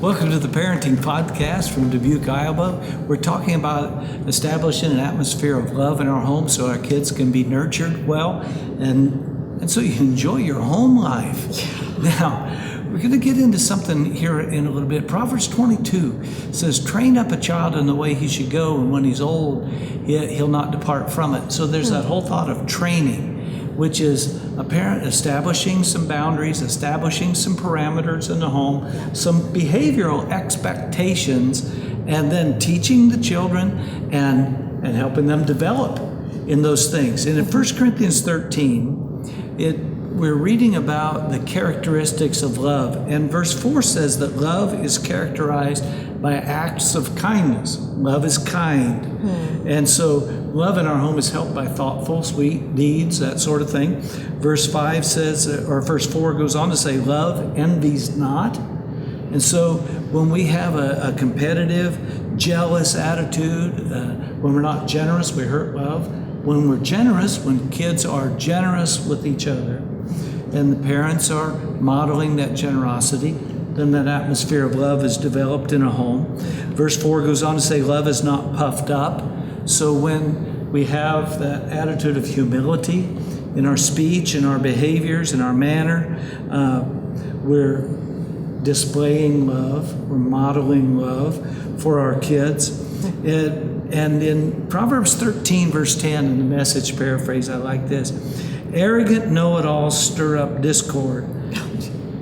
Welcome to the Parenting Podcast from Dubuque, Iowa. We're talking about establishing an atmosphere of love in our home so our kids can be nurtured well and so you enjoy your home life. Yeah. Now, we're going to get into something here in a little bit. Proverbs 22 says, train up a child in the way he should go, and when he's old, he'll not depart from it. So there's that whole thought of training, which is a parent establishing some boundaries, establishing some parameters in the home, some behavioral expectations, and then teaching the children and helping them develop in those things. And in 1 Corinthians 13, we're reading about the characteristics of love. And verse 4 says that love is characterized by acts of kindness. Love is kind. And so love in our home is helped by thoughtful, sweet deeds, that sort of thing. Verse 5 says, or verse 4 goes on to say, love envies not. And so when we have a competitive, jealous attitude, when we're not generous, we hurt love. When we're generous, when kids are generous with each other, and the parents are modeling that generosity, then that atmosphere of love is developed in a home. Verse 4 goes on to say, love is not puffed up. So when we have that attitude of humility in our speech, in our behaviors, in our manner, we're displaying love, we're modeling love for our kids. And in Proverbs 13, verse 10, in the Message paraphrase, I like this. Arrogant know-it-alls stir up discord,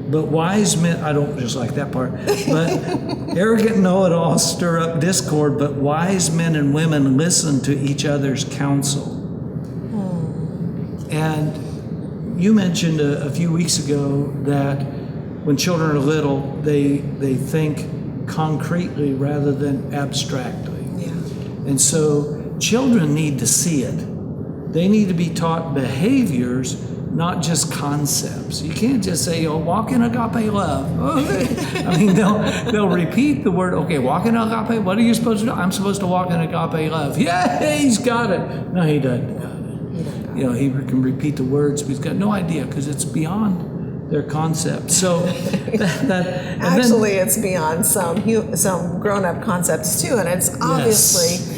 but wise men, I don't just like that part, but arrogant know-it-alls stir up discord, but wise men and women listen to each other's counsel. And you mentioned a few weeks ago that when children are little, they think concretely rather than abstractly. Yeah. And so children need to see it. They need to be taught behaviors, not just concepts. You can't just say, oh, walk in agape love. Okay. I mean, they'll repeat the word, okay, walk in agape, what are you supposed to do? I'm supposed to walk in agape love. Yeah, he's got it. No, he doesn't got it. You know, he can repeat the words, but he's got no idea because it's beyond their concept. So actually, it's beyond some grown-up concepts too, and it's obviously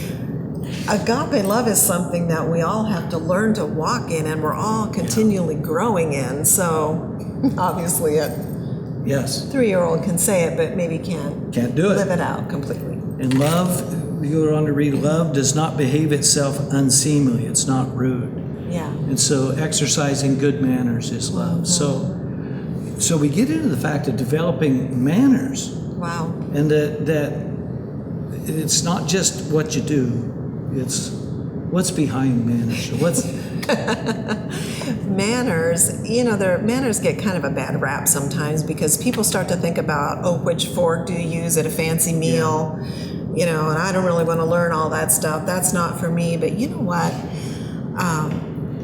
agape love is something that we all have to learn to walk in, and we're all continually growing in. So obviously, a 3-year-old can say it, but maybe can't do it, live it out completely. And love, you go on to read, love does not behave itself unseemly. It's not rude. Yeah. And so exercising good manners is love. So we get into the fact of developing manners. Wow. And that it's not just what you do, it's what's behind manners. What's manners, manners get kind of a bad rap sometimes because people start to think about, which fork do you use at a fancy meal? Yeah. And I don't really want to learn all that stuff. That's not for me. But you know what?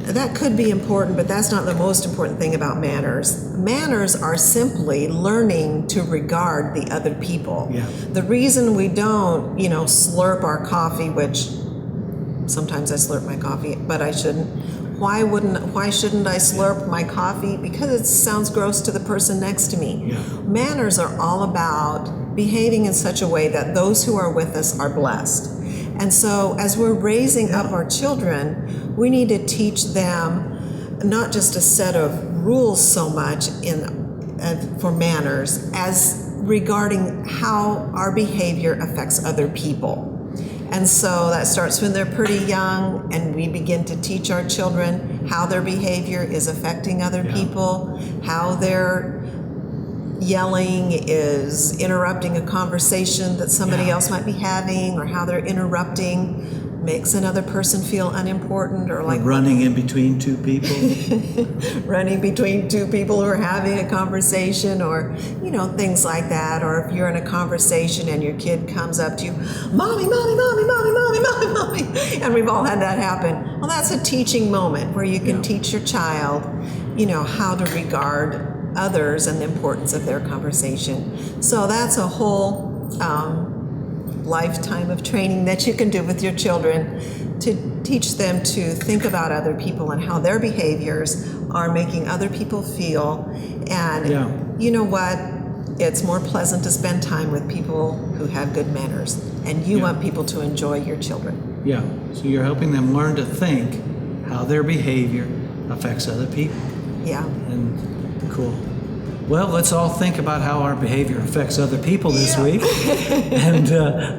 That could be important, but that's not the most important thing about manners. Manners are simply learning to regard the other people. Yeah. The reason we don't, slurp our coffee, which sometimes I slurp my coffee, but I shouldn't. Why shouldn't I slurp my coffee? Because it sounds gross to the person next to me. Yeah. Manners are all about behaving in such a way that those who are with us are blessed. And so as we're raising up our children, we need to teach them not just a set of rules so much for manners as regarding how our behavior affects other people. And so that starts when they're pretty young, and we begin to teach our children how their behavior is affecting other people, how their yelling is interrupting a conversation that somebody else might be having, or how they're interrupting makes another person feel unimportant, or like running in between two people. Running between two people who are having a conversation, or things like that. Or if you're in a conversation and your kid comes up to you, mommy, mommy, mommy, mommy, mommy, mommy, mommy, and we've all had that happen. Well, that's a teaching moment where you can teach your child, how to regard others and the importance of their conversation. So that's a whole lifetime of training that you can do with your children to teach them to think about other people and how their behaviors are making other people feel. And you know what? it's more pleasant to spend time with people who have good manners, and you want people to enjoy your children. Yeah. So you're helping them learn to think how their behavior affects other people. Yeah. And cool. Well, let's all think about how our behavior affects other people this week, and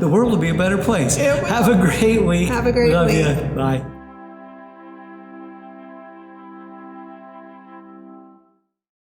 the world will be a better place. It will. Have a great week. Have a great Love week. you. Bye.